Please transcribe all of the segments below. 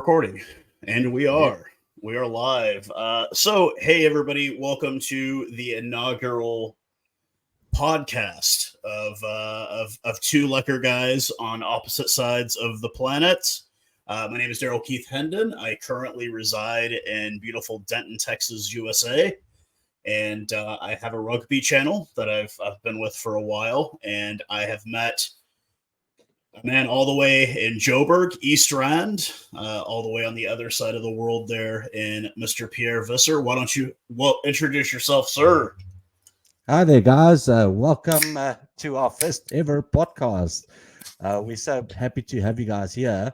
recording, and we are. We are live. So, hey everybody, welcome to the inaugural podcast of two lekker guys on opposite sides of the planet. My name is Daryl Keith Hendon. I currently reside in beautiful Denton, Texas, USA, and I have a rugby channel that I've been with for a while, and I have met a man all the way in Joburg, East Rand, all the way on the other side of the world there in Mr. Pierre Visser. Why don't you introduce yourself, sir? Hi there, guys. Welcome to our first ever podcast. We're so happy to have you guys here.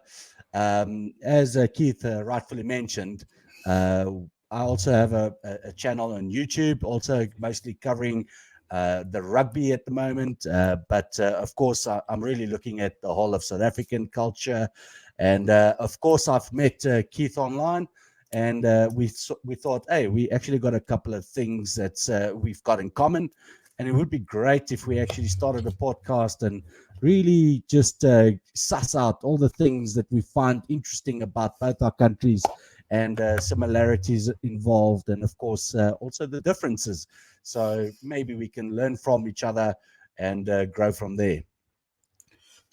As Keith rightfully mentioned, I also have a channel on YouTube, also mostly covering the rugby at the moment. But of course, I'm really looking at the whole of South African culture. And of course, I've met Keith online. And we thought, hey, we actually got a couple of things that we've got in common. And it would be great if we actually started a podcast and really just suss out all the things that we find interesting about both our countries and similarities involved. And of course, also the differences. So maybe we can learn from each other and grow from there.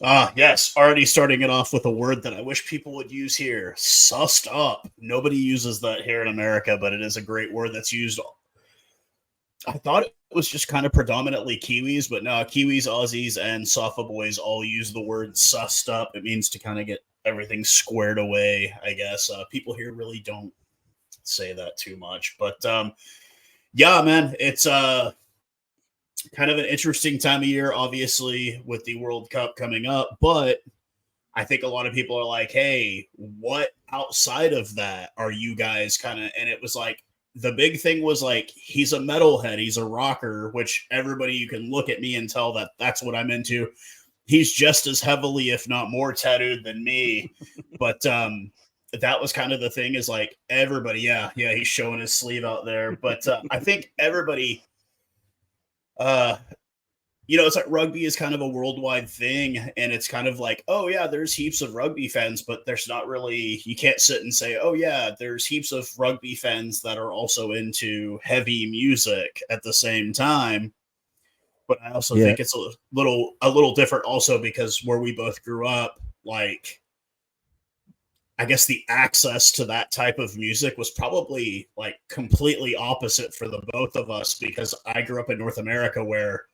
Yes, already starting it off with a word that I wish people would use here, sussed up. Nobody uses that here in America, but it is a great word that's used. I thought it was just kind of predominantly Kiwis, but no, Kiwis, Aussies, and Safa boys all use the word sussed up. It means to kind of get everything squared away, I guess. People here really don't say that too much. But yeah, man, it's kind of an interesting time of year, obviously, with the World Cup coming up. But I think a lot of people are like, hey, what outside of that are you guys kind of? And it was like, the big thing was like, he's a metalhead, he's a rocker, which everybody, you can look at me and tell that that's what I'm into. He's just as heavily, if not more, tattooed than me. But that was kind of the thing, is like everybody, yeah, he's showing his sleeve out there. But I think everybody, it's like rugby is kind of a worldwide thing, and it's kind of like, oh yeah, there's heaps of rugby fans, but there's not really, you can't sit and say, oh yeah, there's heaps of rugby fans that are also into heavy music at the same time. But I also think it's a little different also, because where we both grew up, like, I guess the access to that type of music was probably like completely opposite for the both of us, because I grew up in North America where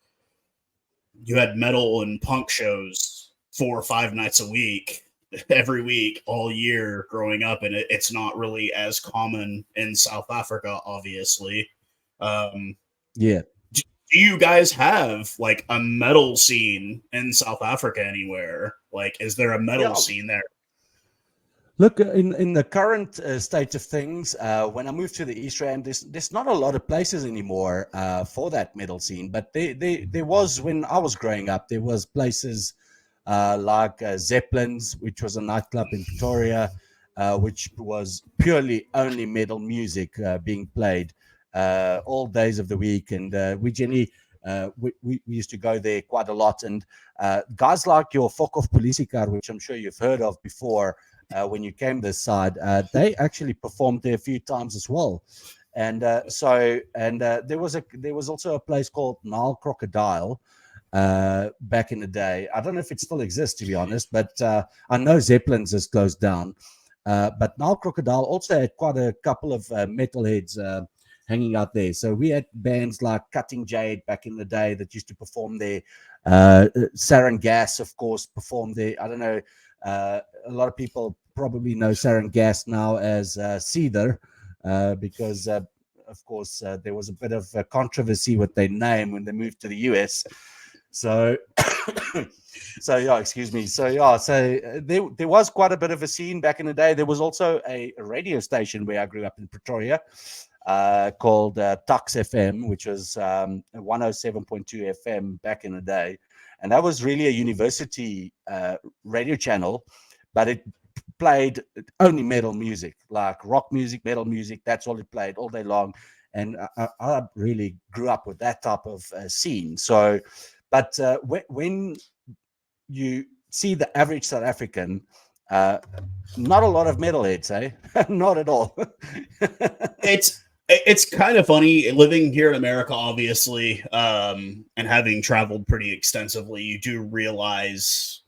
you had metal and punk shows 4 or 5 nights a week, every week, all year growing up. And it's not really as common in South Africa, obviously. Do you guys have like a metal scene in South Africa anywhere? Like, is there a metal scene there? Look, in the current state of things, when I moved to the East Rand, there's not a lot of places anymore for that metal scene. But there was, when I was growing up, there was places like Zeppelin's, which was a nightclub in Pretoria, which was purely only metal music being played all days of the week. And we generally, we used to go there quite a lot. And guys like your Fok of Polisikar, which I'm sure you've heard of before, when you came this side, they actually performed there a few times as well. And there was also a place called Nile Crocodile back in the day. I don't know if it still exists, to be honest, but I know Zeppelin's has closed down. But Nile Crocodile also had quite a couple of metalheads hanging out there. So we had bands like Cutting Jade back in the day that used to perform there. Sarin Gas, of course, performed there. I don't know. A lot of people probably know Sarin Gas now as Cedar, because, of course, there was a bit of a controversy with their name when they moved to the US. So, excuse me. So there was quite a bit of a scene back in the day. There was also a radio station where I grew up in Pretoria called Tux FM, which was 107.2 FM back in the day. And that was really a university radio channel, but it played only metal music, like rock music, metal music. That's all it played all day long. And I really grew up with that type of scene. So, but when you see the average South African, Not a lot of metalheads, eh? Not at all. It's kind of funny living here in America, obviously, and having traveled pretty extensively. You do realize,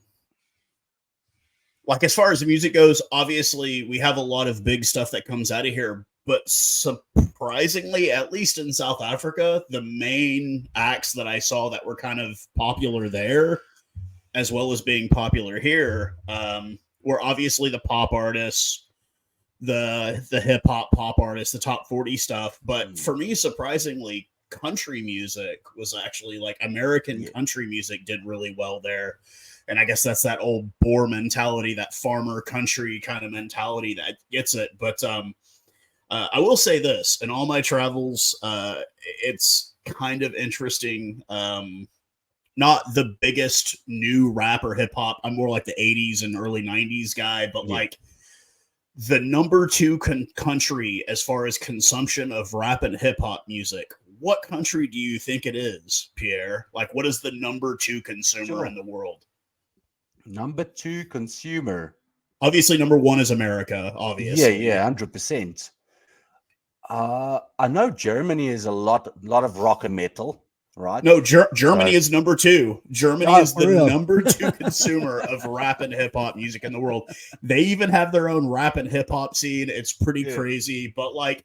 like, as far as the music goes, obviously we have a lot of big stuff that comes out of here, but surprisingly, at least in South Africa, the main acts that I saw that were kind of popular there, as well as being popular here, were obviously the pop artists, the hip hop pop artists, the top 40 stuff. But for me, surprisingly, country music was actually like American country music did really well there. And I guess that's that old Boer mentality, that farmer country kind of mentality that gets it. But I will say this: in all my travels, it's kind of interesting. Not the biggest new rap or hip hop. I'm more like the 80s and early 90s guy, but like the number two country as far as consumption of rap and hip hop music. What country do you think it is, Pierre? Like, what is the number two consumer in the world? Number two consumer. Obviously, number one is America. Obviously, 100%. I know Germany is a lot of rock and metal, right? No, Germany is number two. Germany is the number two consumer of rap and hip hop music in the world. They even have their own rap and hip hop scene. It's pretty crazy. But like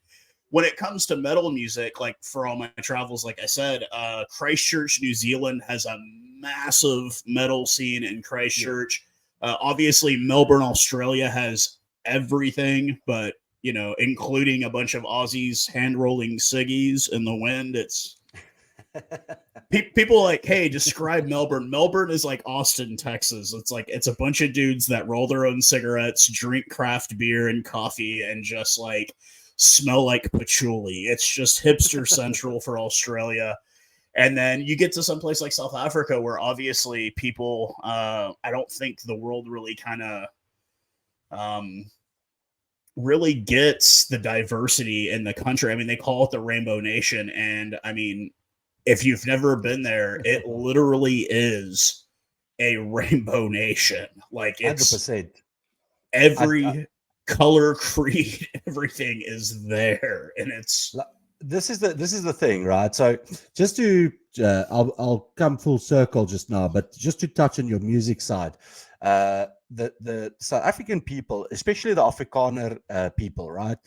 when it comes to metal music, like for all my travels, like I said, Christchurch, New Zealand has a massive metal scene in Christchurch. Obviously, Melbourne, Australia has everything, but you know, including a bunch of Aussies hand rolling ciggies in the wind. It's people like, hey, describe Melbourne. Melbourne is like Austin, Texas. It's like it's a bunch of dudes that roll their own cigarettes, drink craft beer and coffee, and just like smell like patchouli. It's just hipster central for Australia. And then you get to some place like South Africa, where obviously people, I don't think the world really kind of really gets the diversity in the country. I mean, they call it the Rainbow Nation, and I mean, if you've never been there, it literally is a rainbow nation. Like it's 100%. Every color, creed, everything is there, and it's this is the thing, right? So just to I'll come full circle just now, but just to touch on your music side, the South African people, especially the Afrikaner people, right?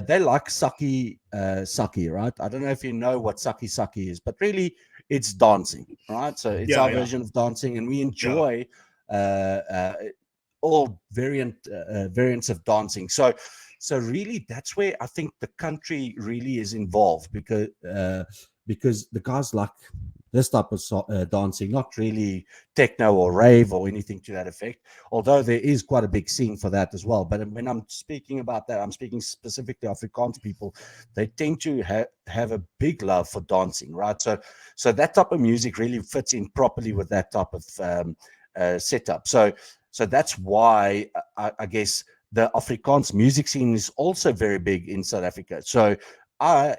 They like saki, right? I don't know if you know what saki is, but really it's dancing, right? So it's our version of dancing, and we enjoy all variants of dancing. So really, that's where I think the country really is involved, because the guys like this type of dancing, not really techno or rave or anything to that effect, although there is quite a big scene for that as well. But when I'm speaking about that, I'm speaking specifically Afrikaans people. They tend to have a big love for dancing, right? So that type of music really fits in properly with that type of setup. So that's why I guess the Afrikaans music scene is also very big in South Africa. So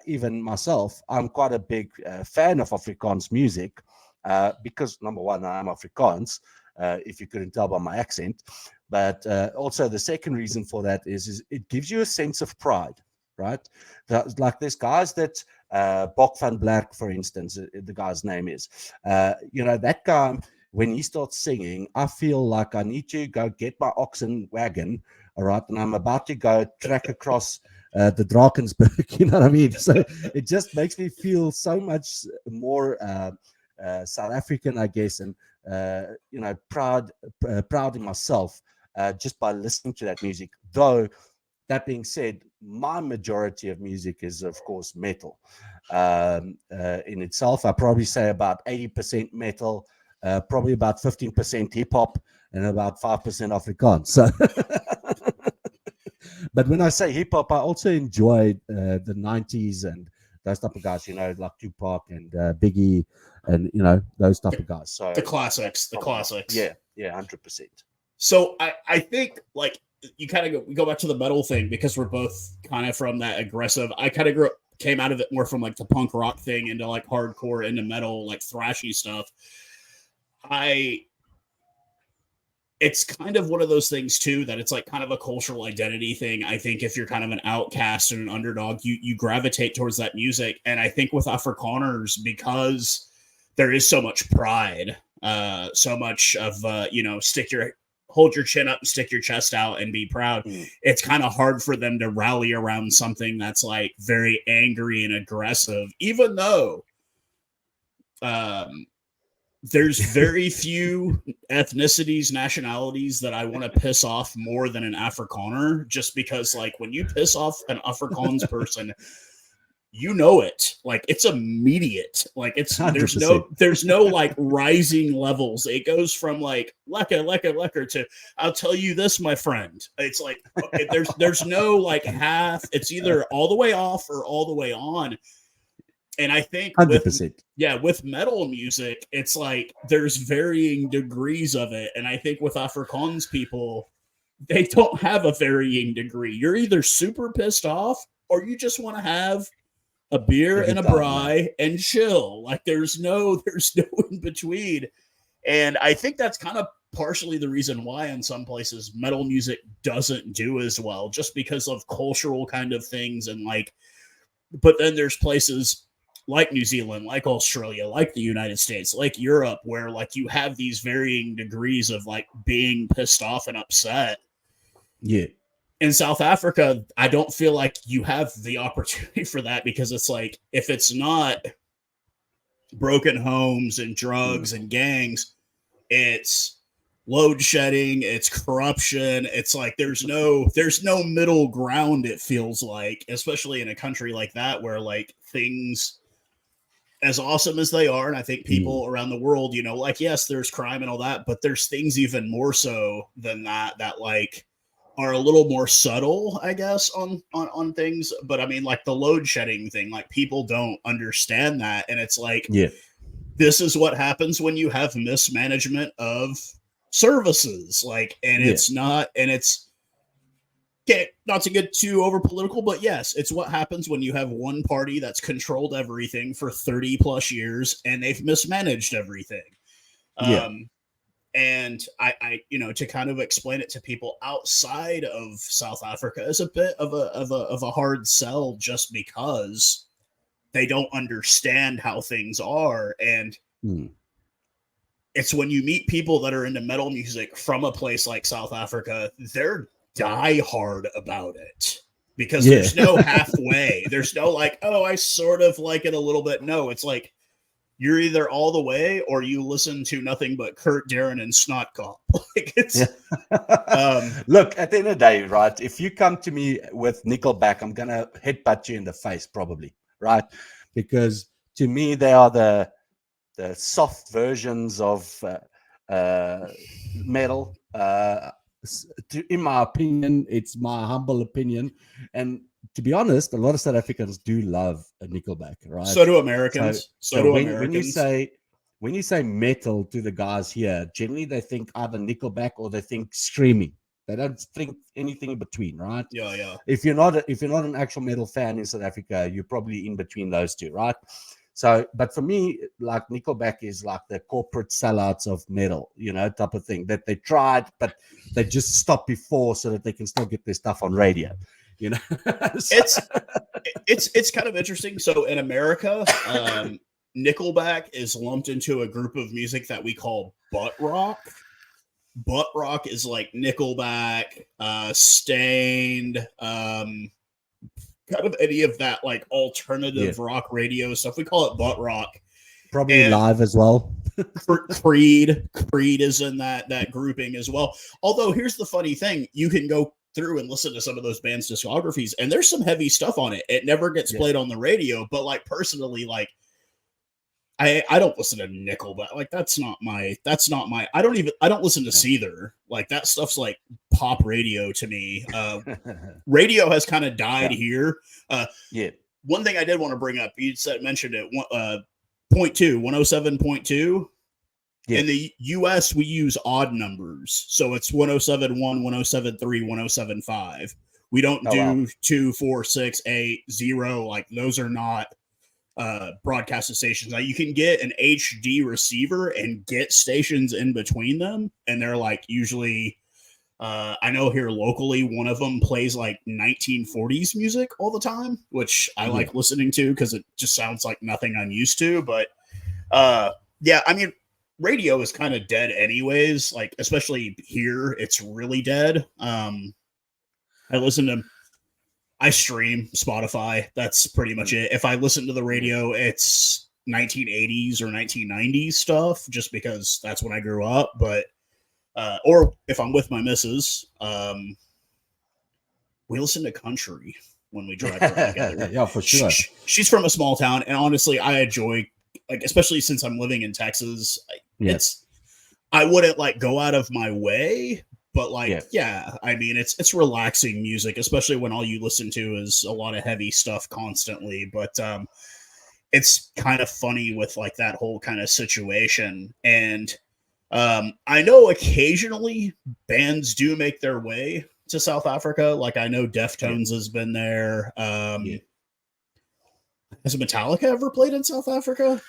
even myself, I'm quite a big fan of Afrikaans music because, number one, I'm Afrikaans, if you couldn't tell by my accent. But also the second reason for that is it gives you a sense of pride, right? Like there's guys that, Bok van Blerk, for instance, the guy's name is, that guy, when he starts singing, I feel like I need to go get my oxen wagon, all right, and I'm about to go trek across the Drakensberg, you know what I mean? So it just makes me feel so much more South African, I guess, and proud in myself just by listening to that music. Though that being said, my majority of music is, of course, metal. In itself, I probably say about 80% metal. Probably about 15% hip hop and about 5% Afrikaans. So, but when I say hip hop, I also enjoy the 90s and those type of guys, like Tupac and Biggie and, those type of guys. So the classics. Yeah, 100%. So I think like you kind of we go back to the metal thing because we're both kind of from that aggressive. I kind of came out of it more from like the punk rock thing into like hardcore, into metal, like thrashy stuff. it's kind of one of those things too, that it's like kind of a cultural identity thing. I think if you're kind of an outcast and an underdog, you gravitate towards that music. And I think with Afrikaners, because there is so much pride, so much of hold your chin up and stick your chest out and be proud. It's kind of hard for them to rally around something that's like very angry and aggressive, even though there's very few ethnicities, nationalities that I want to piss off more than an Afrikaner, just because like when you piss off an Afrikaans person, you know it. Like it's immediate. Like it's 100%. there's no like rising levels. It goes from like lekker to I'll tell you this, my friend. It's like okay, there's no like half. It's either all the way off or all the way on. And I think 100%. with metal music, it's like there's varying degrees of it. And I think with Afrikaans people, they don't have a varying degree. You're either super pissed off or you just want to have a beer and a braai and chill. Like there's no in between. And I think that's kind of partially the reason why in some places metal music doesn't do as well, just because of cultural kind of things. And like, but then there's places like New Zealand, like Australia, like the United States, like Europe, where like you have these varying degrees of like being pissed off and upset. Yeah. In South Africa, I don't feel like you have the opportunity for that, because it's like, if it's not broken homes and drugs and gangs, it's load shedding, it's corruption. It's like there's no middle ground, it feels like, especially in a country like that where like things, as awesome as they are, and I think people around the world, you know, like, yes, there's crime and all that, but there's things even more so than that like are a little more subtle, I guess, on things. But I mean, like the load shedding thing, like people don't understand that. And it's like, this is what happens when you have mismanagement of services. Like, and it's not, and it's, okay, not to get too over political, but yes, it's what happens when you have one party that's controlled everything for 30 plus years and they've mismanaged everything. And I, you know, to kind of explain it to people outside of South Africa is a bit of a hard sell, just because they don't understand how things are. And it's when you meet people that are into metal music from a place like South Africa, they're die hard about it, because there's no halfway. There's no like, oh, I sort of like it a little bit. No, it's like you're either all the way or you listen to nothing but Kurt, Darren, and Snotcop. Like it's look, at the end of the day, right? If you come to me with Nickelback, I'm gonna headbutt you in the face, probably, right? Because to me, they are the soft versions of metal. In my opinion, it's my humble opinion, and to be honest, a lot of South Africans do love a Nickelback, right? So do Americans. When you say metal to the guys here, generally they think either Nickelback or they think screaming. They don't think anything in between, right? Yeah. If you're not an actual metal fan in South Africa, you're probably in between those two, right? So, but for me, like Nickelback is like the corporate sellouts of metal, you know, type of thing, that they tried, but they just stopped before so that they can still get their stuff on radio, you know. It's kind of interesting. So in America, Nickelback is lumped into a group of music that we call butt rock. Butt rock is like Nickelback, Stained, kind of any of that like alternative rock radio stuff. We call it butt rock. Probably live as well. Creed is in that grouping as well. Although here's the funny thing, you can go through and listen to some of those bands' discographies, and there's some heavy stuff on it. It never gets played on the radio, but like personally, like I don't listen to Nickelback. Like that's not my I don't listen to Seether. Like that stuff's like pop radio to me. Radio has kind of died here. One thing I did want to bring up, you mentioned it, 107.2. In the US, we use odd numbers. So it's 107.1, 107.3, 107.5. We don't do 2, 4, 6, 8, 0. Like those are not broadcast stations. Now you can get an HD receiver and get stations in between them, and they're like usually. I know here locally, one of them plays like 1940s music all the time, which I like listening to because it just sounds like nothing I'm used to. But yeah, I mean, radio is kind of dead anyways. Like especially here, it's really dead. I stream Spotify. That's pretty much it. If I listen to the radio, it's 1980s or 1990s stuff, just because that's when I grew up. But or if I'm with my missus, we listen to country when we drive around together. Yeah, for sure. She's from a small town, and honestly, I enjoy, like, especially since I'm living in Texas. I wouldn't like go out of my way, but like, yeah, I mean, it's relaxing music, especially when all you listen to is a lot of heavy stuff constantly. But it's kind of funny with like that whole kind of situation. And I know occasionally bands do make their way to South Africa. Like I know Deftones has been there. Has Metallica ever played in South Africa?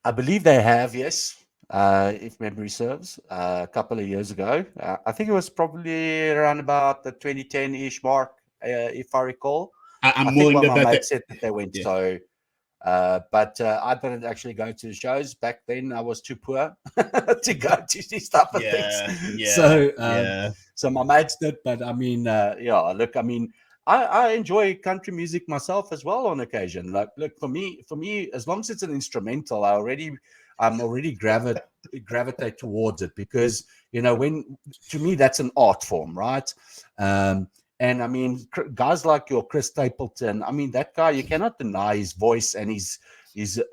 I believe they have, yes. If memory serves, a couple of years ago. I think it was probably around about the 2010-ish mark, if I recall. I'm willing to bet that said that they went. So, but I didn't actually go to the shows back then. I was too poor to go to these type of things. So my mates did. But I mean, look, I mean, I enjoy country music myself as well on occasion. Like, look, for me, as long as it's an instrumental, I'm already gravitate towards it, because to me that's an art form, right? And I mean, guys like your Chris Stapleton, I mean, that guy, you cannot deny his voice and his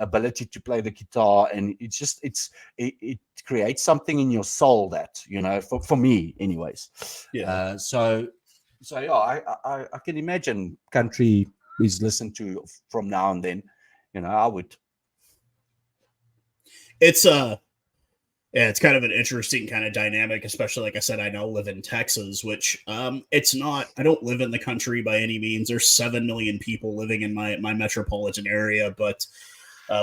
ability to play the guitar, and it creates something in your soul that, for me anyways. So yeah, I can imagine country is listened to from now and then. I would. It's kind of an interesting kind of dynamic, especially like I said, I now live in Texas, which it's not, I don't live in the country by any means. There's 7 million people living in my metropolitan area, but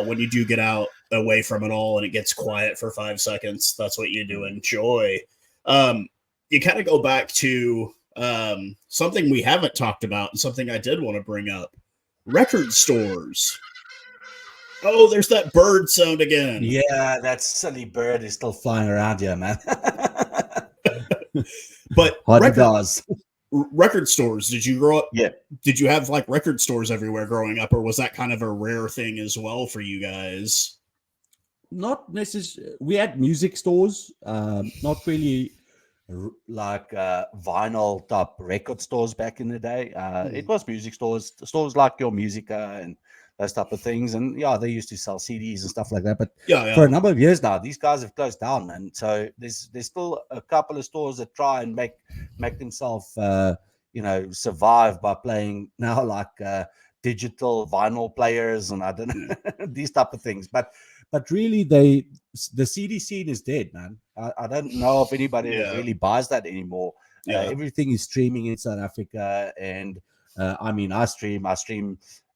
when you do get out away from it all and it gets quiet for 5 seconds, that's what you do enjoy. You kind of go back to something we haven't talked about and something I did want to bring up: record stores. Oh, there's that bird sound again. Yeah, that silly bird is still flying around here, man. But record stores, did you grow up? Yeah. Did you have like record stores everywhere growing up, or was that kind of a rare thing as well for you guys? Not necessarily. We had music stores, not really like vinyl type record stores back in the day. It was music stores like your Musica and those type of things. And yeah, they used to sell CDs and stuff like that. But for a number of years now, these guys have closed down, man. So there's still a couple of stores that try and make themselves, survive by playing now like digital vinyl players and I don't know these type of things. But really, the CD scene is dead, man. I don't know if anybody really buys that anymore. Everything is streaming in South Africa, and I mean, I stream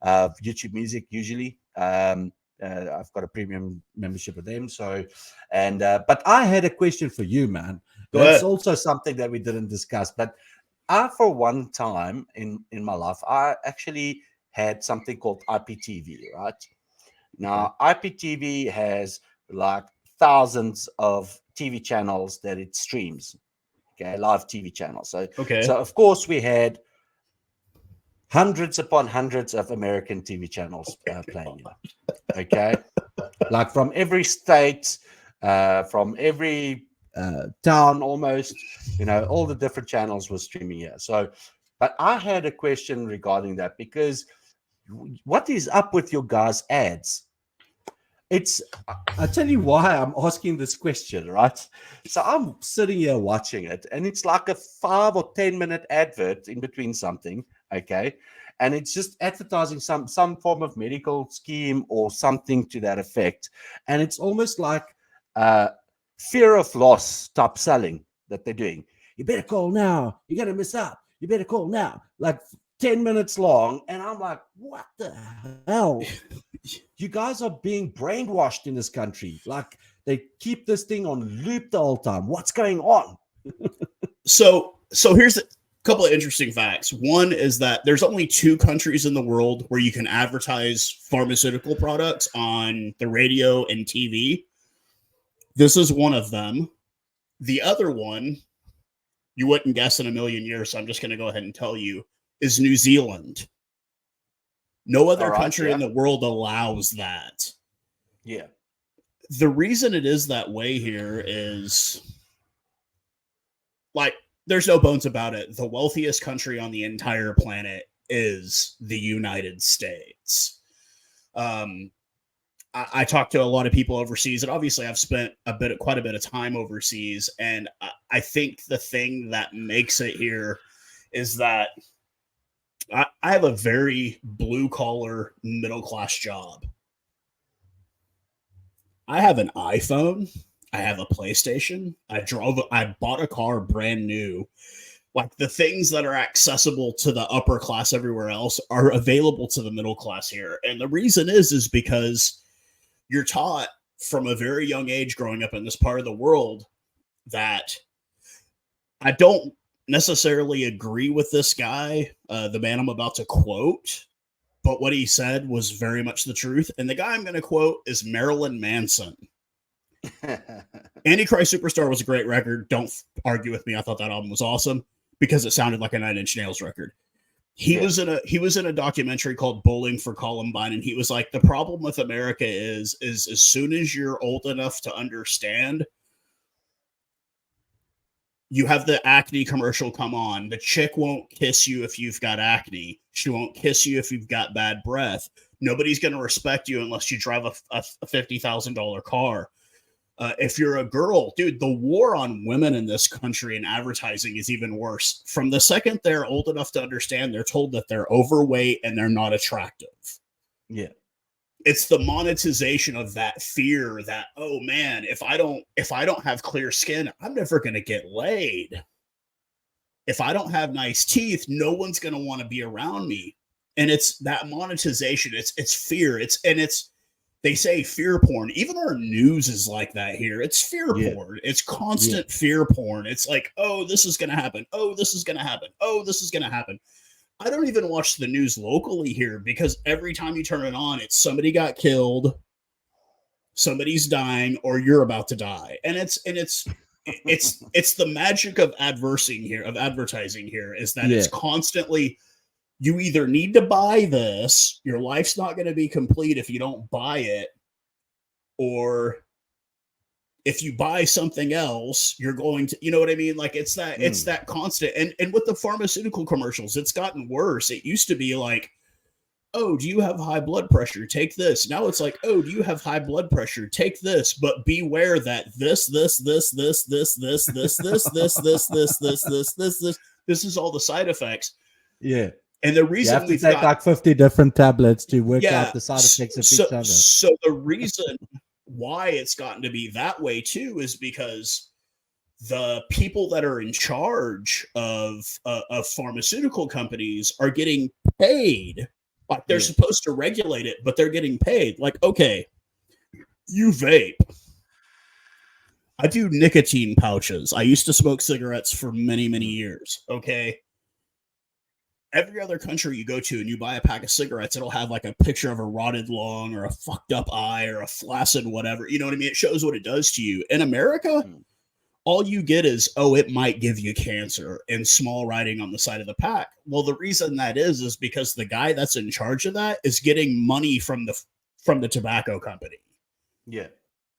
YouTube Music usually. I've got a premium membership with them. So, but I had a question for you, man. That's also something that we didn't discuss. But I, for one time in my life, I actually had something called IPTV, right? Now, IPTV has like thousands of TV channels that it streams, live TV channels. So of course we had hundreds upon hundreds of American TV channels playing, like from every state, from every town almost, all the different channels were streaming here. So, but I had a question regarding that, because what is up with your guys' ads? I'll tell you why I'm asking this question, right? So I'm sitting here watching it, and it's like a 5 or 10 minute advert in between something, and it's just advertising some form of medical scheme or something to that effect, and it's almost like fear of loss type selling that they're doing. You better call now. You're gonna miss out. You better call now. Like 10 minutes long. And I'm like, what the hell? You guys are being brainwashed in this country. Like, they keep this thing on loop the whole time. What's going on? So here's a couple of interesting facts. One is that there's only 2 countries in the world where you can advertise pharmaceutical products on the radio and TV. This is one of them. The other one, you wouldn't guess in a million years, so I'm just going to go ahead and tell you, is New Zealand. No other country in the world allows that. Yeah. The reason it is that way here is, like, there's no bones about it. The wealthiest country on the entire planet is the United States. I talked to a lot of people overseas, and obviously I've spent quite a bit of time overseas. And I think the thing that makes it here is that I have a very blue collar middle class job. I have an iPhone. I have a PlayStation. I bought a car brand new. Like, the things that are accessible to the upper class everywhere else are available to the middle class here. And the reason is because you're taught from a very young age growing up in this part of the world that I don't necessarily agree with this guy, the man I'm about to quote, but what he said was very much the truth. And the guy I'm going to quote is Marilyn Manson. Antichrist Superstar was a great record. Don't argue with me. I thought that album was awesome because it sounded like a Nine Inch Nails record. He was in a documentary called Bowling for Columbine, and he was like, the problem with America is as soon as you're old enough to understand, you have the acne commercial come on. The chick won't kiss you if you've got acne. She won't kiss you if you've got bad breath. Nobody's going to respect you unless you drive a $50,000 car. If you're a girl, dude, the war on women in this country and advertising is even worse. From the second they're old enough to understand, they're told that they're overweight and they're not attractive. Yeah. It's the monetization of that fear that, oh man, if I don't have clear skin, I'm never going to get laid. If I don't have nice teeth, no one's going to want to be around me. And it's that monetization. It's fear. They say fear porn. Even our news is like that here. It's fear porn. It's constant fear porn. It's like, oh, this is going to happen. Oh, this is going to happen. Oh, this is going to happen. I don't even watch the news locally here because every time you turn it on, it's somebody got killed, somebody's dying, or you're about to die. And it's the magic of advertising here is that it's constantly, you either need to buy this, your life's not going to be complete if you don't buy it, or if you buy something else, you're going to, you know what I mean? Like, it's that constant. And with the pharmaceutical commercials, it's gotten worse. It used to be like, oh, do you have high blood pressure? Take this. Now it's like, oh, do you have high blood pressure? Take this, but beware that this is all the side effects. Yeah. And the reason you have to take like 50 different tablets to work out the side effects of each other. So the reason why it's gotten to be that way too is because the people that are in charge of pharmaceutical companies are getting paid. Like, they're supposed to regulate it, but they're getting paid. Like, okay, you vape. I do nicotine pouches. I used to smoke cigarettes for many, many years. Okay. Every other country you go to and you buy a pack of cigarettes, it'll have like a picture of a rotted lung or a fucked up eye or a flaccid whatever. You know what I mean? It shows what it does to you. In America, all you get is, oh, it might give you cancer, and small writing on the side of the pack. Well, the reason that is because the guy that's in charge of that is getting money from the tobacco company. Yeah.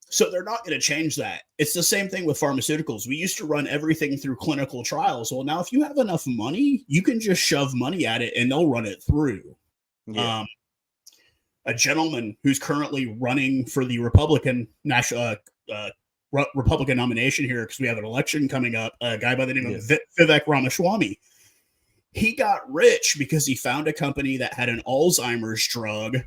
So they're not going to change that. It's the same thing with pharmaceuticals. We used to run everything through clinical trials. Well, now if you have enough money, you can just shove money at it and they'll run it through. Yeah. A gentleman who's currently running for the Republican Republican nomination here, because we have an election coming up, a guy by the name of Vivek Ramaswamy. He got rich because he found a company that had an Alzheimer's drug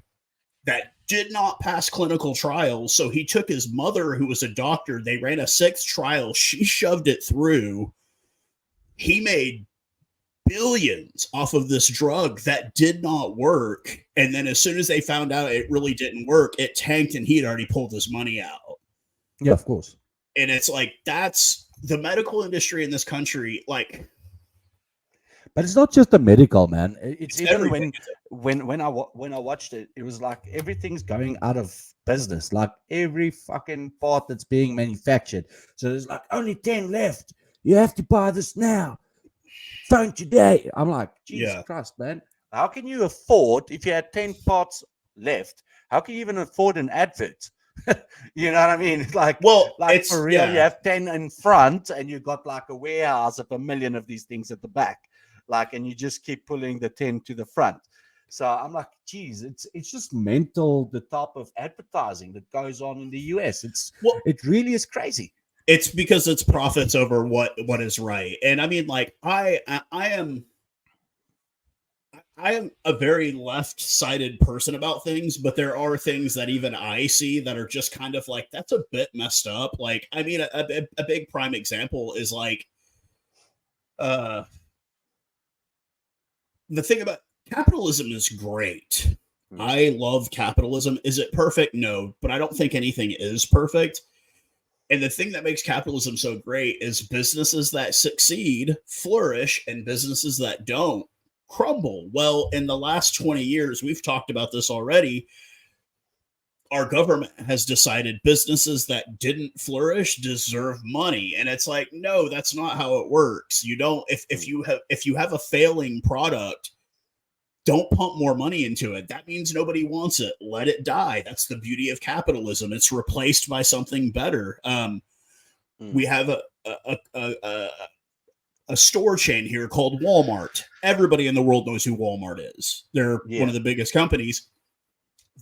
that did not pass clinical trials. So he took his mother, who was a doctor. They ran a 6th trial. She shoved it through. He made billions off of this drug that did not work. And then as soon as they found out it really didn't work, it tanked and he had already pulled his money out. Yeah, of course. And it's like, that's the medical industry in this country. Like, but it's not just the medical, man. It's even everything. when I watched it, it was like everything's going out of business. Like every fucking part that's being manufactured. So there's like only 10 left. You have to buy this now. Phone today. I'm like, Jesus Christ, man. How can you afford, if you had 10 parts left, how can you even afford an advert? You know what I mean? It's like, it's for real, you have 10 in front and you got like a warehouse of 1 million of these things at the back. Like, and you just keep pulling the 10 to the front. So I'm like, geez, it's just mental, the type of advertising that goes on in the US. It really is crazy. It's because it's profits over what is right. And I mean, like, I am a very left-sided person about things, but there are things that even I see that are just kind of like, that's a bit messed up. Like, I mean, a big prime example is like, the thing about capitalism is great. I love capitalism. Is it perfect? No, but I don't think anything is perfect. And the thing that makes capitalism so great is businesses that succeed flourish and businesses that don't crumble. Well, in the last 20 years, we've talked about this already. Our government has decided businesses that didn't flourish deserve money. And it's like, no, that's not how it works. You don't, if you have a failing product, don't pump more money into it. That means nobody wants it. Let it die. That's the beauty of capitalism. It's replaced by something better. We have a store chain here called Walmart. Everybody in the world knows who Walmart is. They're one of the biggest companies.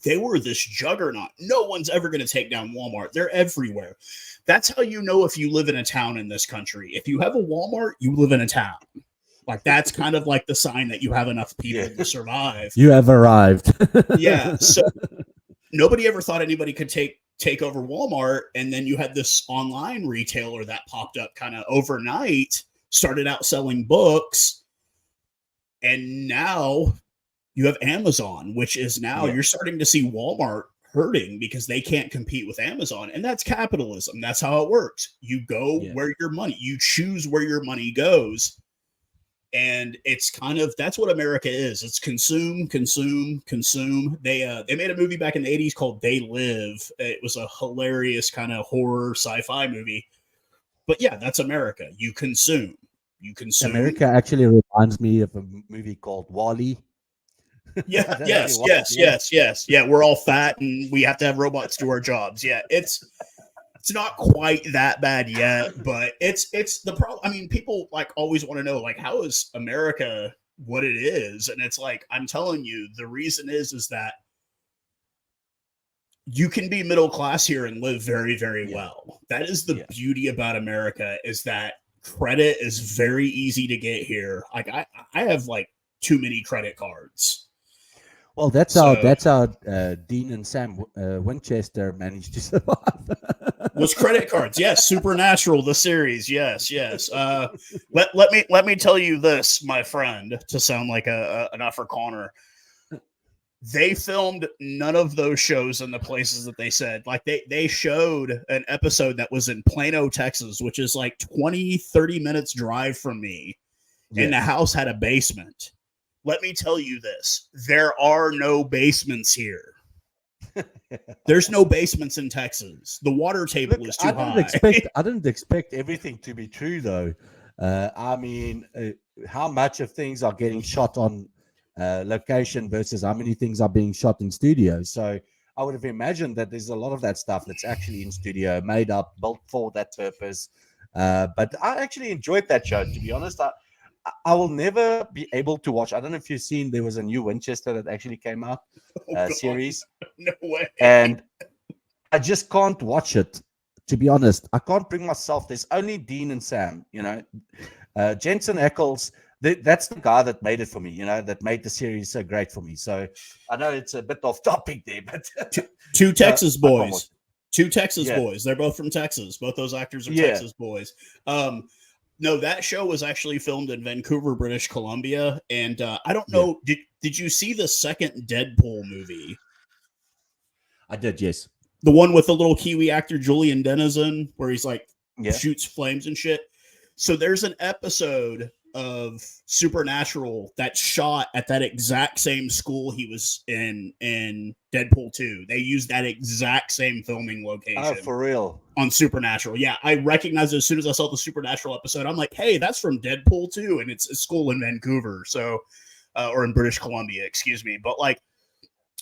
They were this juggernaut. No one's ever going to take down Walmart. They're everywhere. That's how you know if you live in a town in this country. If you have a Walmart, you live in a town. Like, that's kind of like the sign that you have enough people to survive. You have arrived. Yeah. So nobody ever thought anybody could take over Walmart. And then you had this online retailer that popped up kind of overnight, started out selling books. And now you have Amazon, which is now you're starting to see Walmart hurting because they can't compete with Amazon. And that's capitalism. That's how it works. You go where your money, you choose where your money goes. And it's kind of, that's what America is. It's consume, consume, consume. They made a movie back in the 80s called They Live. It was a hilarious kind of horror sci-fi movie. But yeah, that's America. You consume. You consume. America actually reminds me of a movie called WALL-E. Yeah, yes. Yeah, we're all fat and we have to have robots do our jobs. Yeah, it's not quite that bad yet, but it's the problem. I mean, people like always want to know, like, how is America what it is? And it's like, I'm telling you, the reason is that you can be middle class here and live very, very well. That is the beauty about America, is that credit is very easy to get here. Like, I have like too many credit cards. Well, that's how Dean and Sam Winchester managed to survive. Was credit cards. Yes. Supernatural, the series. Yes. Let me tell you this, my friend, to sound like an Afrikaner. They filmed none of those shows in the places that they said. Like, they showed an episode that was in Plano, Texas, which is like 30 minutes drive from me. And the house had a basement. Let me tell you this. There are no basements here. There's no basements in Texas. The water table is too high. I didn't expect everything to be true, though. I mean, how much of things are getting shot on location versus how many things are being shot in studio. So I would have imagined that there's a lot of that stuff that's actually in studio, made up, built for that purpose. But I actually enjoyed that show, to be honest. I will never be able to watch. I don't know if you've seen, there was a new Winchester that actually came out, series. No way. And I just can't watch it, to be honest. I can't bring myself. There's only Dean and Sam, you know. Jensen Ackles, that's the guy that made it for me, you know, that made the series so great for me. So I know it's a bit off topic there, but two Texas boys. Two Texas boys. They're both from Texas. Both those actors are Texas boys. No, that show was actually filmed in Vancouver, British Columbia, and I don't Yeah, know. Did you see the second Deadpool movie? I did. Yes. The one with the little Kiwi actor Julian Denizen, where he's like Yeah. shoots flames and shit. So there's an episode of Supernatural that's shot at that exact same school he was in Deadpool 2. They used that exact same filming Oh, location for real? on Supernatural. Yeah, I recognized it as soon as I saw the Supernatural episode. I'm like, hey, that's from Deadpool 2, and it's a school in Vancouver, so or in British Columbia, excuse me. But like,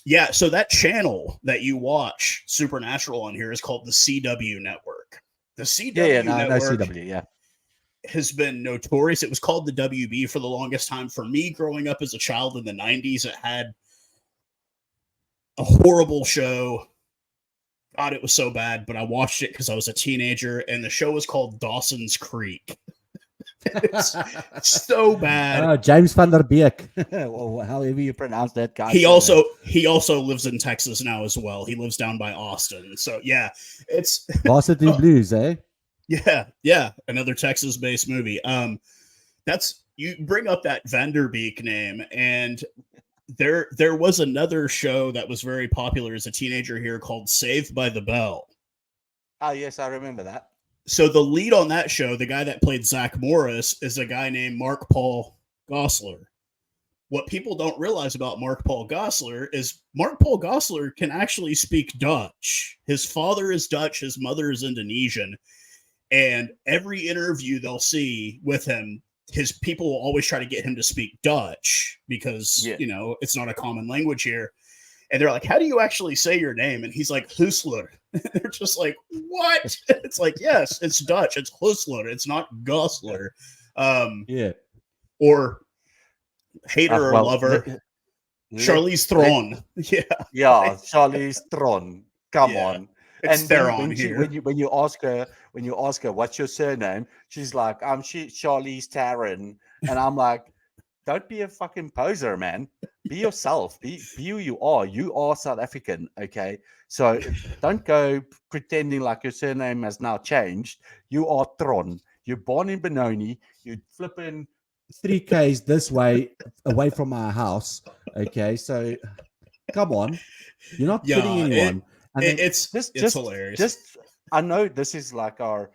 yeah, so that channel that you watch Supernatural on here is called the CW Network. The Yeah, yeah. CW No, I know Network CW. Yeah. has been notorious. It was called the WB for the longest time. For me, growing up as a child in the 90s, it had a horrible show. God, it was so bad, but I watched it because I was a teenager, and the show was called Dawson's Creek. It's so bad. James van der Beek, or however you pronounce that guy. He also lives in Texas now as well. He lives down by Austin. So yeah, it's Varsity Blues, eh? yeah, another Texas-based movie. That's you bring up that Vanderbeek name, and there was another show that was very popular as a teenager here called Saved by the Bell. Oh, yes, I remember that. So the lead on that show, the guy that played Zach Morris, is a guy named Mark Paul Gosselaar. What people don't realize about Mark Paul Gosselaar is Mark Paul Gosselaar can actually speak Dutch. His father is Dutch, his mother is Indonesian, and every interview they'll see with him, his people will always try to get him to speak Dutch because it's not a common language here. And they're like, how do you actually say your name? And he's like, Husler. They're just like, what? It's like, yes, it's Dutch. It's Husler. It's not Gosselaar. Or hater or lover. Charlize Theron. Yeah, Charlize Theron. Come on. It's and Theron here. When you ask her what's your surname, she's like, I'm Charlize Theron. And I'm like, don't be a fucking poser, man. Be yourself. Be who you are. You are South African, okay? So don't go pretending like your surname has now changed. You are Tron. You're born in Benoni. You're flipping 3Ks this way, away from my house, okay? So come on. You're not kidding anyone. It's hilarious. I know this is like our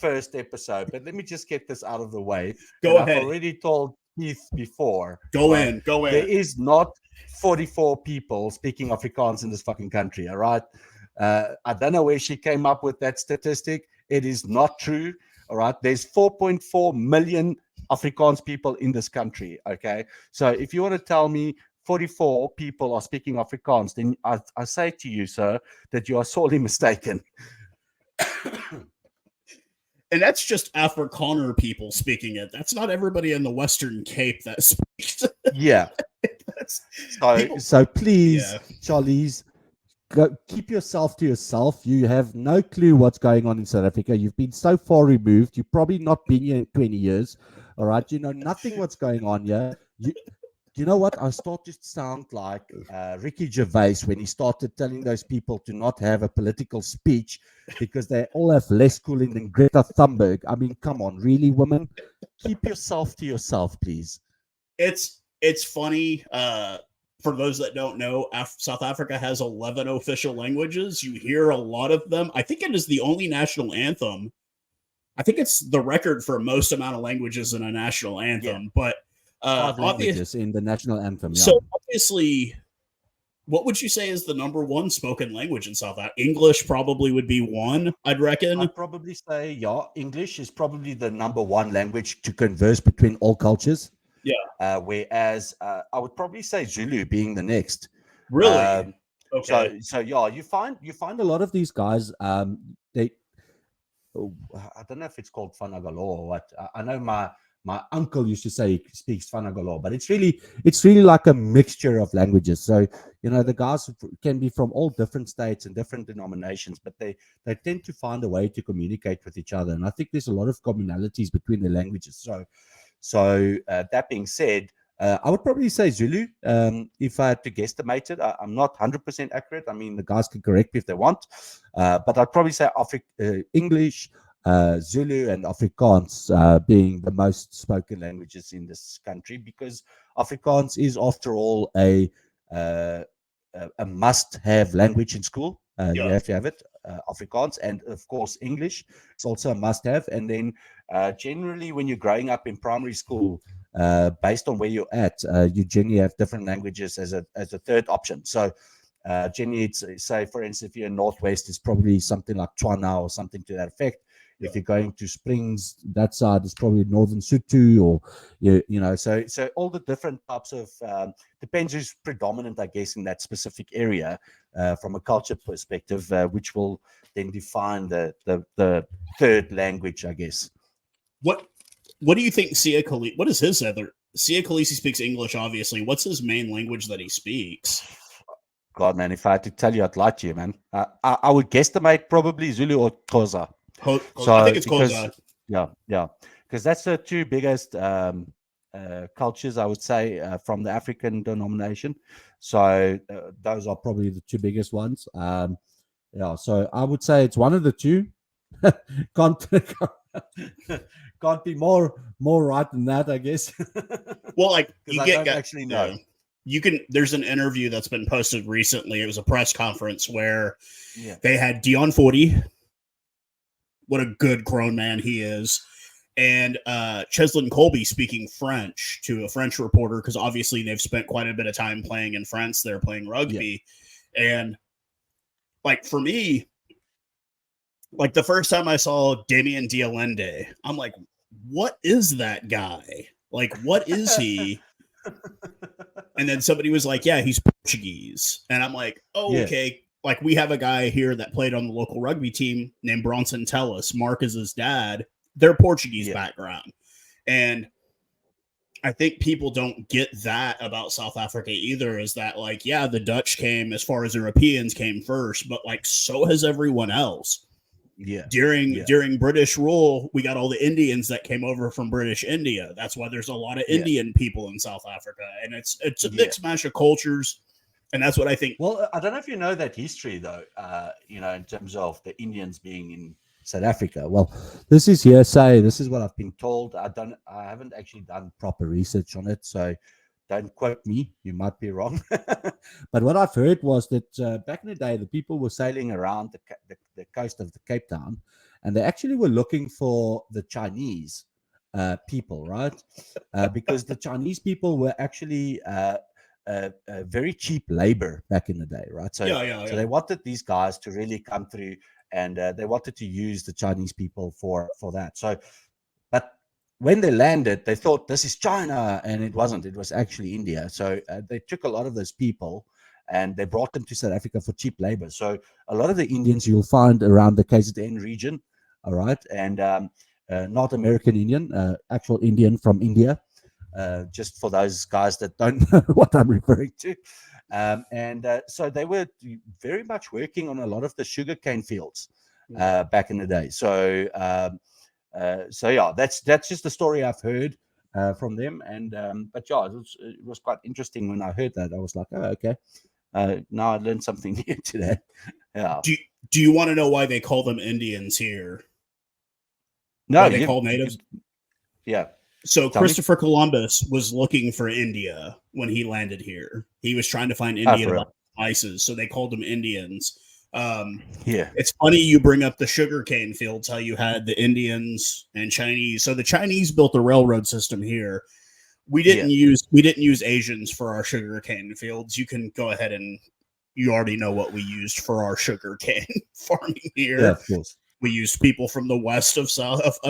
first episode, but let me just get this out of the way. Go ahead. I've already told Keith before. Go in. There is not 44 people speaking Afrikaans in this fucking country, all right? I don't know where she came up with that statistic. It is not true, all right? There's 4.4 million Afrikaans people in this country, okay? So if you want to tell me 44 people are speaking Afrikaans, then I say to you, sir, that you are sorely mistaken. And that's just Afrikaner people speaking it. That's not everybody in the Western Cape that speaks. Yeah. So please, Charlize, keep yourself to yourself. You have no clue what's going on in South Africa. You've been so far removed. You've probably not been here 20 years. All right. You know nothing what's going on here. You know what? I start to sound like Ricky Gervais when he started telling those people to not have a political speech because they all have less schooling than Greta Thunberg. I mean, come on, really, women? Keep yourself to yourself, please. It's funny. For those that don't know, South Africa has 11 official languages. You hear a lot of them. I think it is the only national anthem. I think it's the record for most amount of languages in a national anthem, but 5 languages in the national anthem. Yeah. So obviously, what would you say is the number one spoken language in South Africa? English probably would be one, I'd reckon. I'd probably say, English is probably the number one language to converse between all cultures. Yeah. Whereas I would probably say Zulu being the next. Really? Okay. So you find a lot of these guys. I don't know if it's called Fanagalo or what. I know my uncle used to say he speaks Fanagalo, but it's really like a mixture of languages. So, the guys can be from all different states and different denominations, but they tend to find a way to communicate with each other. And I think there's a lot of commonalities between the languages. So that being said, I would probably say Zulu. If I had to guesstimate it, I'm not 100% accurate. I mean, the guys can correct me if they want, but I'd probably say English, Zulu and Afrikaans being the most spoken languages in this country, because Afrikaans is, after all, uh, a must-have language in school. You Yeah. have to have it, Afrikaans, and of course English is also a must-have. And then generally, when you're growing up in primary school, based on where you're at, you generally have different languages as a third option. So generally, it's, say, for instance, if you're in Northwest, it's probably something like Tswana or something to that effect. Yeah. If you're going to Springs, that side is probably Northern Sotho, or you know, so all the different types of depends who's predominant, I guess, in that specific area from a culture perspective, which will then define the third language, I guess. What do you think Sia Khaleesi, what is his other, Sia Khaleesi speaks English, obviously. What's his main language that he speaks? God, man, if I had to tell you, I'd lie to you, man. I would guesstimate probably Zulu or Xhosa. I think it's Because Koza. yeah, because that's the two biggest cultures, I would say, from the African denomination. So those are probably the two biggest ones. Yeah, so I would say it's one of the two. can't can't be more right than that, I guess. Well, like Because you I get don't actually know. Yeah. You can. There's an interview that's been posted recently. It was a press conference where they had Dion Forty. What a good grown man he is. And Cheslin Colby speaking French to a French reporter, because obviously they've spent quite a bit of time playing in France. They're playing rugby. Yeah. And like for me, like the first time I saw Damien Dialende, I'm like, what is that guy? Like, what is he? And then somebody was like, yeah, he's Portuguese. And I'm like, oh, okay. Like we have a guy here that played on the local rugby team named Bronson Tellis. Mark is his dad. They're Portuguese background. And I think people don't get that about South Africa either, is that like, yeah, the Dutch came as far as Europeans came first, but like so has everyone else. During British rule, we got all the Indians that came over from British India. That's why there's a lot of Indian people in South Africa. And it's a mixed mash of cultures. And that's what I think. Well, I don't know if you know that history, though, you know, in terms of the Indians being in South Africa. Well, this is hearsay. This is what I've been told. I haven't actually done proper research on it, so don't quote me. You might be wrong. But what I've heard was that back in the day, the people were sailing around the coast of the Cape Town, and they actually were looking for the Chinese people, right? Because the Chinese people were actually very cheap labor back in the day, right? So, so they wanted these guys to really come through, and they wanted to use the Chinese people for that. So, but when they landed, they thought this is China, and it wasn't. It was actually India. So they took a lot of those people and they brought them to South Africa for cheap labor. So a lot of the Indians you'll find around the KZN region, all right, and not American Indian, actual Indian from India. Just for those guys that don't know what I'm referring to. So they were very much working on a lot of the sugarcane fields back in the day. So, so yeah, that's just the story I've heard from them. And but yeah, it was quite interesting when I heard that. I was like, oh, okay. Now I learned something new today. Yeah. Do you want to know why they call them Indians here? No, why they call natives. Yeah. So Christopher Columbus was looking for India when he landed here. He was trying to find India to buy spices, so they called them Indians. It's funny you bring up the sugarcane fields, how you had the Indians and Chinese. So the Chinese built a railroad system here. We didn't use Asians for our sugarcane fields. You can go ahead and you already know what we used for our sugarcane farming here. Yeah, of course. We used people from the west of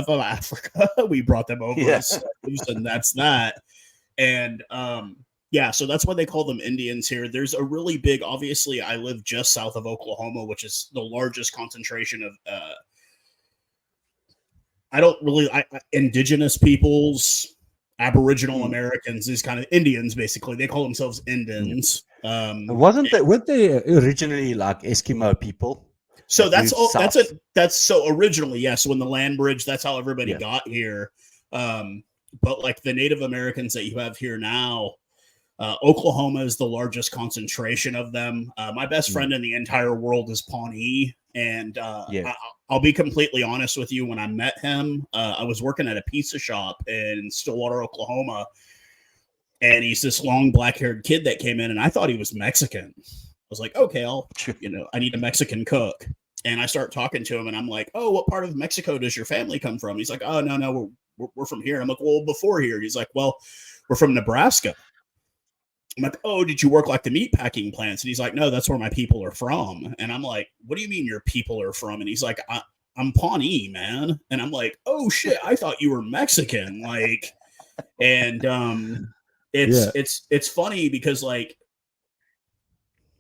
Africa. We brought them over as slaves, and that's that. And so that's why they call them Indians here. There's a really big, obviously, I live just south of Oklahoma, which is the largest concentration of indigenous peoples, Aboriginal Americans, these kind of Indians, basically. They call themselves Indians. Weren't they originally like Eskimo people? So that's so originally, yes, when the land bridge, that's how everybody got here. But like the Native Americans that you have here now, Oklahoma is the largest concentration of them. My best friend in the entire world is Pawnee, and I'll I'll be completely honest with you. When I met him, I was working at a pizza shop in Stillwater, Oklahoma, and he's this long black-haired kid that came in, and I thought he was Mexican. I was like, okay, I need a Mexican cook. And I start talking to him, and I'm like, oh, what part of Mexico does your family come from? He's like, oh, no, we're from here. I'm like, well, before here. He's like, well, we're from Nebraska. I'm like, oh, did you work like the meat packing plants? And he's like, no, that's where my people are from. And I'm like, what do you mean your people are from? And he's like, I'm Pawnee, man. And I'm like, oh shit, I thought you were Mexican. Like, and it's funny because like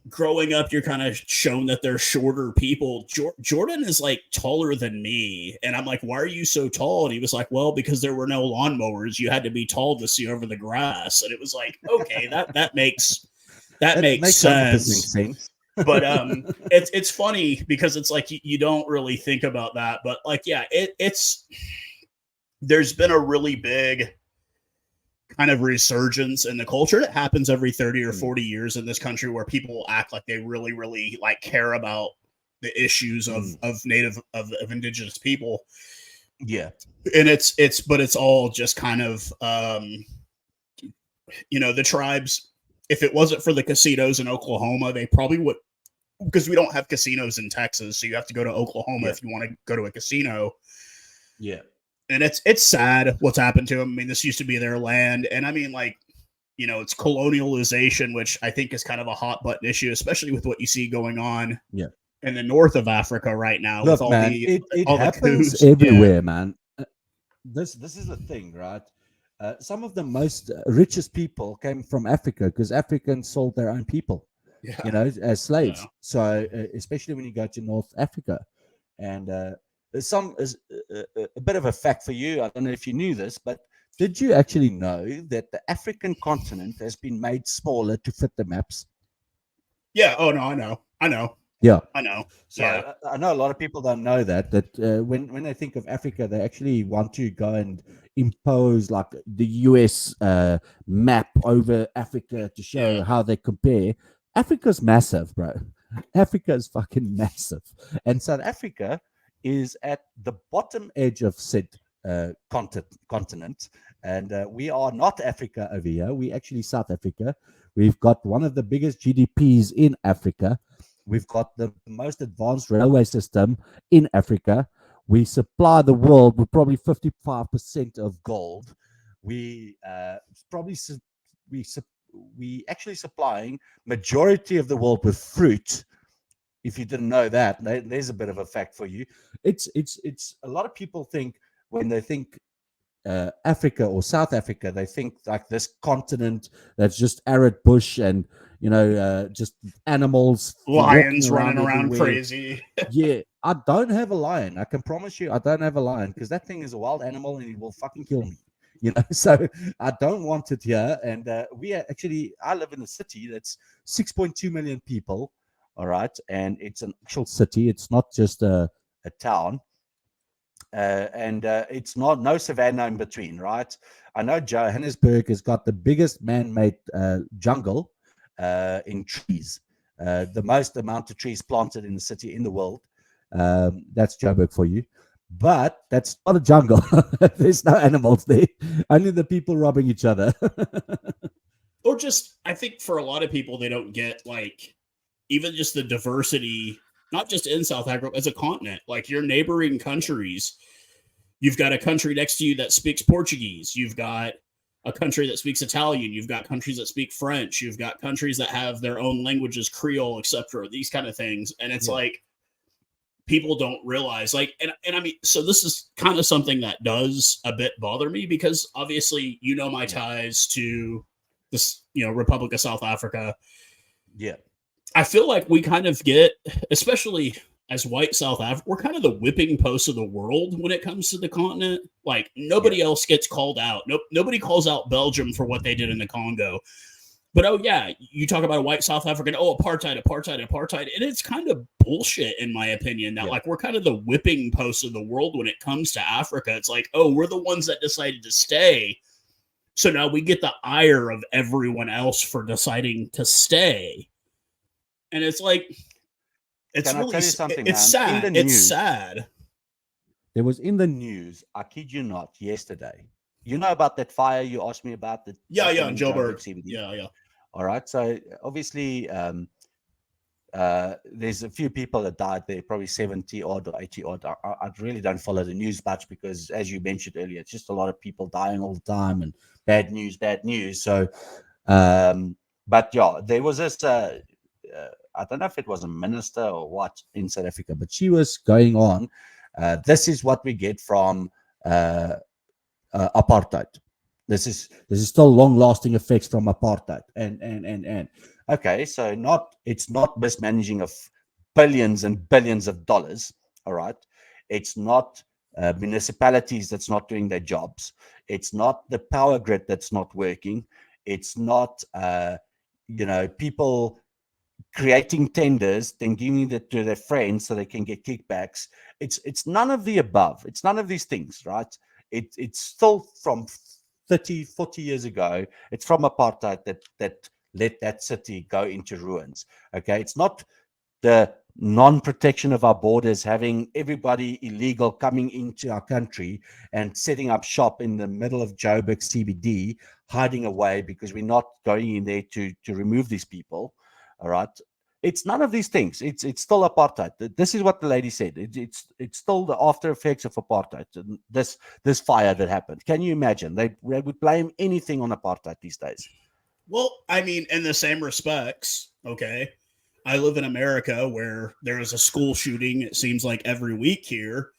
growing up, you're kind of shown that they're shorter people. Jordan is like taller than me. And I'm like, why are you so tall? And he was like, well, because there were no lawnmowers. You had to be tall to see over the grass. And it was like, okay, that makes sense. But it's funny because it's like you don't really think about that. But like, yeah, there's been a really big kind of resurgence in the culture that happens every 30 or 40 years in this country, where people act like they really, really like care about the issues of indigenous people. Yeah. And it's all just kind of, the tribes, if it wasn't for the casinos in Oklahoma, they probably would, because we don't have casinos in Texas. So you have to go to Oklahoma if you want to go to a casino. Yeah. And it's sad what's happened to them. I mean, this used to be their land. And I mean, like, it's colonialization, which I think is kind of a hot button issue, especially with what you see going on in the north of Africa right now. Look, with all man, the it all happens the everywhere, man. This is the thing, right? Some of the most richest people came from Africa because Africans sold their own people, as slaves. Yeah. So especially when you go to North Africa, and there's a bit of a fact for you. I don't know if you knew this, but did you actually know that the African continent has been made smaller to fit the maps? Yeah. Oh, no, I know. Yeah. I know. So yeah. I know a lot of people don't know that when they think of Africa, they actually want to go and impose like the US map over Africa to show how they compare. Africa's massive, bro. Africa is fucking massive. And South Africa is at the bottom edge of said continent. And we are not Africa over here. We actually South Africa. We've got one of the biggest GDPs in Africa. We've got the most advanced railway system in Africa. We supply the world with probably 55% of gold. We actually supplying majority of the world with fruit. If you didn't know that, there's a bit of a fact for you. It's a lot of people think when they think Africa or South Africa, they think like this continent that's just arid bush and just animals, lions running around crazy. Yeah, I don't have a lion. I can promise you, I don't have a lion because that thing is a wild animal and it will fucking kill me. So I don't want it here. And I live in a city that's 6.2 million people. All right, and it's an actual city. It's not just a town. And it's no savannah in between, right? I know Johannesburg has got the biggest man-made jungle in trees, the most amount of trees planted in the city in the world. That's Joburg for you. But that's not a jungle. There's no animals there. Only the people robbing each other. Or just, I think for a lot of people, they don't get like even just the diversity, not just in South Africa, as a continent. Like your neighboring countries, you've got a country next to you that speaks Portuguese. You've got a country that speaks Italian. You've got countries that speak French. You've got countries that have their own languages, Creole, etc. These kind of things. And it's like, people don't realize, like, and I mean, so this is kind of something that does a bit bother me because obviously, my ties to this, Republic of South Africa. Yeah. I feel like we kind of get, especially as white South Africa, we're kind of the whipping post of the world when it comes to the continent. Like nobody else gets called out. Nobody calls out Belgium for what they did in the Congo. But you talk about a white South African, apartheid. And it's kind of bullshit, in my opinion, that like we're kind of the whipping post of the world when it comes to Africa. It's like, we're the ones that decided to stay. So now we get the ire of everyone else for deciding to stay. And it's like, it's really, it's sad. It's sad. there was in the news, I kid you not, yesterday. You know about that fire you asked me about that Yeah, yeah, happened in in Joburg Joburg. CBD? Yeah, yeah. All right. So obviously, there's a few people that died there, probably 70 odd or 80 odd. I really don't follow the news much because, as you mentioned earlier, it's just a lot of people dying all the time and bad news, bad news. So, but yeah, there was this. I don't know if it was a minister or what in South Africa, but she was going on. This is what we get from uh, apartheid. This is still long lasting effects from apartheid. And okay, so it's not mismanaging of billions and billions of dollars. All right, it's not municipalities that's not doing their jobs. It's not the power grid that's not working. It's not people creating tenders, then giving it to their friends so they can get kickbacks. It's none of the above. It's none of these things, right? It's still from 30, 40 years ago. It's from apartheid that let that city go into ruins. Okay, it's not the non-protection of our borders, having everybody illegal coming into our country and setting up shop in the middle of Joburg CBD, hiding away because we're not going in there to remove these people. All right. It's none of these things. It's still apartheid. This is what the lady said. It's still the after effects of apartheid. This fire that happened. Can you imagine? They would blame anything on apartheid these days. Well, I mean, in the same respects, okay, I live in America where there is a school shooting, it seems like every week here,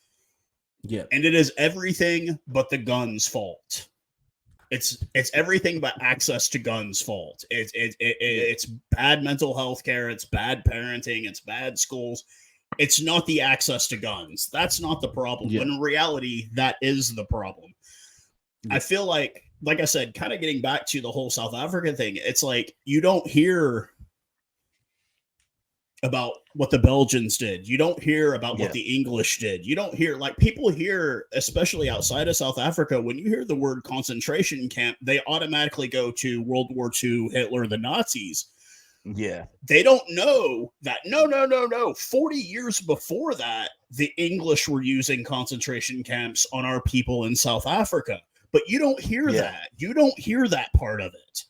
Yeah. and it is everything but the guns' fault. It's everything but access to guns' fault. It's bad mental health care, it's bad parenting, it's bad schools. It's not the access to guns. That's not the problem. Yeah. When in reality, that is the problem. I Yeah. feel like I said, kind of getting back to the whole South African thing, it's like you don't hear about what the Belgians did. You don't hear about what Yeah. the English did. You don't hear, like, people here, especially outside of South Africa, when you hear the word concentration camp, they automatically go to World War II, Hitler, the Nazis. Yeah. They don't know that no. 40 years before that, the English were using concentration camps on our people in South Africa. But you don't hear Yeah. that. You don't hear that part of it.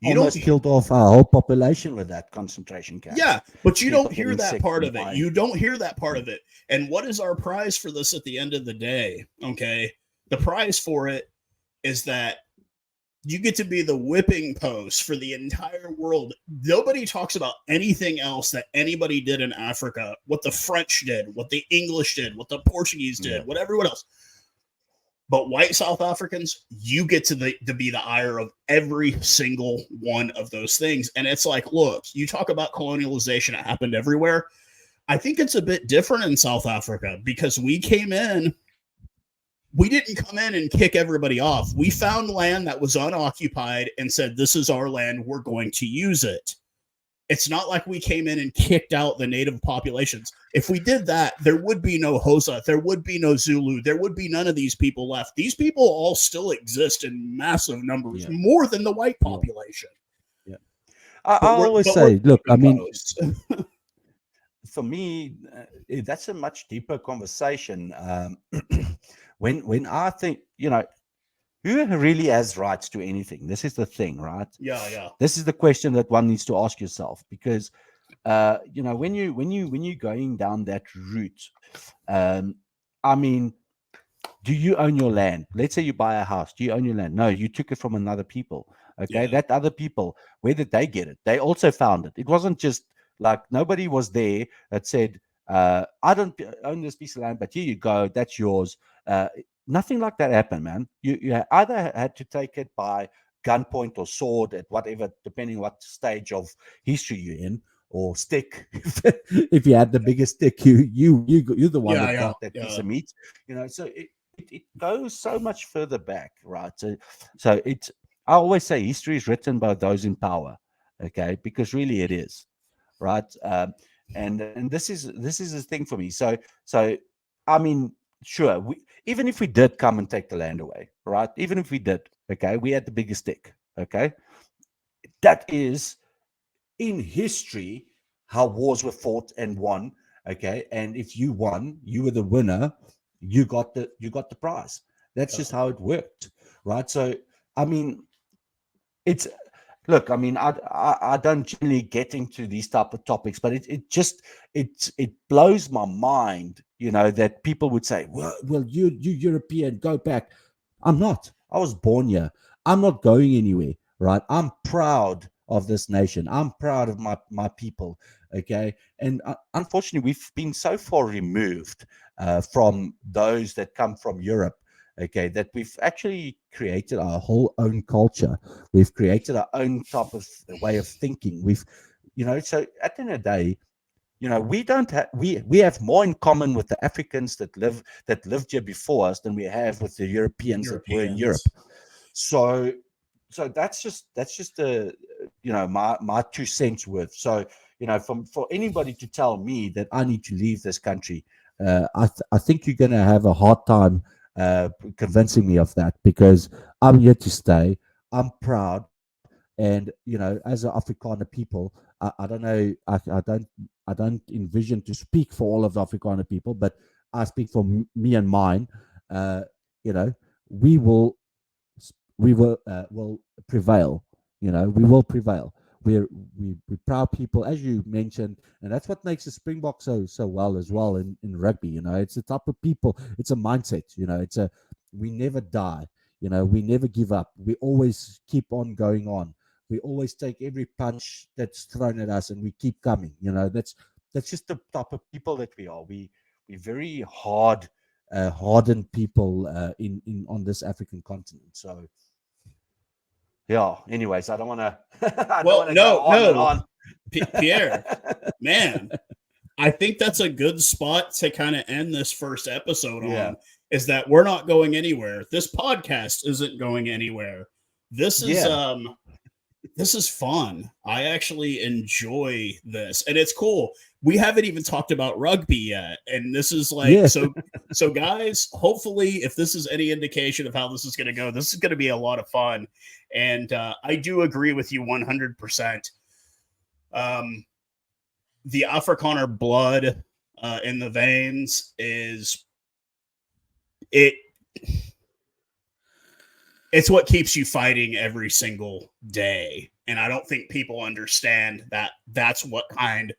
You don't. Almost killed off our whole population with that concentration camps. Yeah, but you People don't hear getting that sick part and of it. dying. You don't hear that part of it. And what is our prize for this at the end of the day? Okay. The prize for it is that you get to be the whipping post for the entire world. Nobody talks about anything else that anybody did in Africa, what the French did, what the English did, what the Portuguese did, what everyone else. But white South Africans, you get to be the ire of every single one of those things. And it's like, look, you talk about colonialization, it happened everywhere. I think it's a bit different in South Africa because we didn't come in and kick everybody off. We found land that was unoccupied and said, this is our land, we're going to use it. It's not like we came in and kicked out the native populations. If we did that, there would be no Xhosa, there would be no Zulu, there would be none of these people left. These people all still exist in massive numbers, more than the white population. Yeah. I always say, look, I mean, for me, that's a much deeper conversation. When I think, who really has rights to anything? This is the thing, right? Yeah. This is the question that one needs to ask yourself because, when you're going down that route, I mean, do you own your land? Let's say you buy a house. Do you own your land? No, you took it from another people. Okay, that other people, where did they get it? They also found it. It wasn't just like nobody was there that said, "I don't own this piece of land, but here you go, that's yours." Nothing like that happened, man. You either had to take it by gunpoint or sword at whatever, depending what stage of history you're in, or stick. If you had the biggest stick, you're the one that got that piece of meat. So it goes so much further back, right? So it's I always say history is written by those in power, okay? Because really it is, right? And this is the thing for me. So I mean, sure, even if we did come and take the land away, right? Even if we did, okay, we had the biggest stick, okay. That is in history how wars were fought and won, okay. And if you won, you were the winner. you got the prize. That's just how it worked, right? So I mean, it's look, I mean, I don't generally get into these type of topics, but it blows my mind, that people would say, well, you European, go back. I'm not. I was born here. I'm not going anywhere, right? I'm proud of this nation. I'm proud of my people. Okay, and unfortunately, we've been so far removed from those that come from Europe. Okay, that we've actually created our whole own culture. We've created our own type of way of thinking. So at the end of the day, we don't have we have more in common with the Africans that lived here before us than we have with the Europeans that were in Europe. So that's just my 2 cents worth. So for anybody to tell me that I need to leave this country, I think you're going to have a hard time convincing me of that, because I'm here to stay. I'm proud, and as an Afrikaner people, I don't know, I don't envision to speak for all of the Afrikaner people, but I speak for me and mine. Uh, you know, we will prevail. We will prevail. We're proud people, as you mentioned, and that's what makes the Springbok so well as well in rugby. It's a type of people. It's a mindset. We never die. We never give up. We always keep on going on. We always take every punch that's thrown at us, and we keep coming. That's just the type of people that we are. We're very hardened people in on this African continent. So yeah. Anyways, I don't want to. Go on and on. Pierre, man, I think that's a good spot to kind of end this first episode on. Is that we're not going anywhere. This podcast isn't going anywhere. This is fun. I actually enjoy this, and it's cool. We haven't even talked about rugby yet, and this is like so guys, hopefully if this is any indication of how this is going to go, this is going to be a lot of fun. And I do agree with you 100%. The Afrikaner blood in the veins it's what keeps you fighting every single day. And I don't think people understand that that's what kind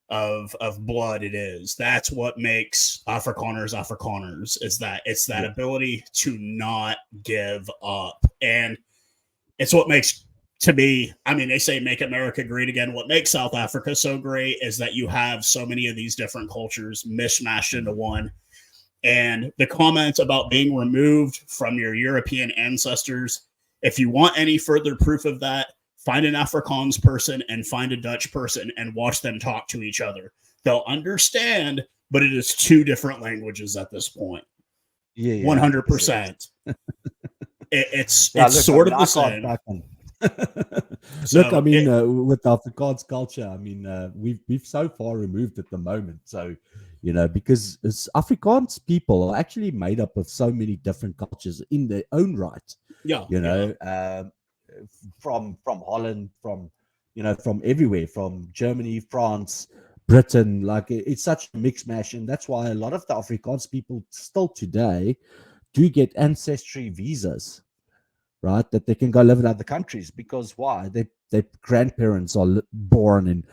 of blood it is. That's what makes Afrikaners, is that it's that ability to not give up. And it's what makes, to me, I mean, they say make America great again. What makes South Africa so great is that you have so many of these different cultures mishmashed into one. And the comments about being removed from your European ancestors, if you want any further proof of that, find an Afrikaans person and find a Dutch person and watch them talk to each other. They'll understand, but it is two different languages at this point. 100%. It's sort of the same. Look, I mean, with Afrikaans culture, I mean, we've so far removed at the moment. So, because Afrikaans people are actually made up of so many different cultures in their own right. From Holland, from everywhere, from Germany, France, Britain. Like, it's such a mix mash, and that's why a lot of the Afrikaans people still today do get ancestry visas, right? That they can go live in other countries, because why? Their grandparents are born in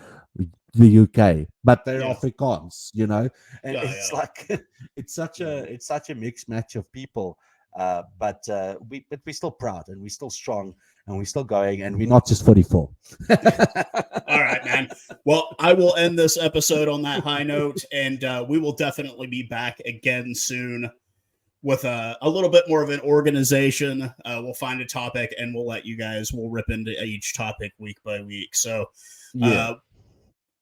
the UK, but they're Afrikaans, and it's like it's such a mixed match of people. But we're still proud, and we're still strong, and we're still going, and we're not just 44. All right, man. Well, I will end this episode on that high note, and we will definitely be back again soon with a little bit more of an organization. We'll find a topic, and we'll rip into each topic week by week. So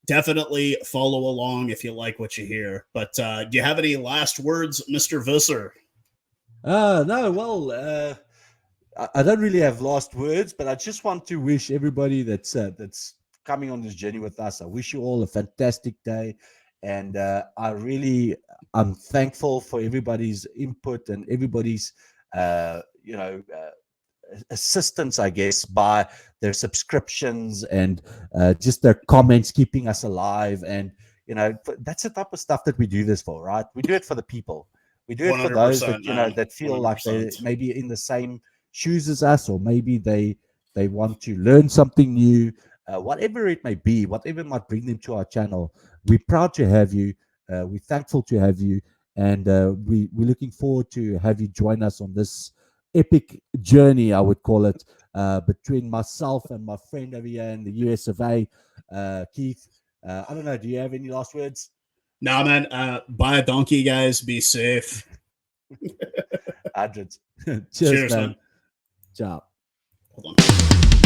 definitely follow along if you like what you hear. But do you have any last words, Mr. Visser? No, well, I don't really have last words, but I just want to wish everybody that's coming on this journey with us, I wish you all a fantastic day. And I'm thankful for everybody's input and everybody's, assistance, I guess, by their subscriptions and just their comments, keeping us alive. And, that's the type of stuff that we do this for, right? We do it for the people. We do it for those that 100%, man. that feel like they 100%. maybe in the same shoes as us, or maybe they want to learn something new, whatever it may be, whatever might bring them to our channel. We're proud to have you. We're thankful to have you, and we're looking forward to have you join us on this epic journey, I would call it, between myself and my friend over here in the US of A, Keith. I don't know. Do you have any last words? Nah, man. Buy a donkey, guys. Be safe. Hundreds. Cheers, man. Ciao. Hold on.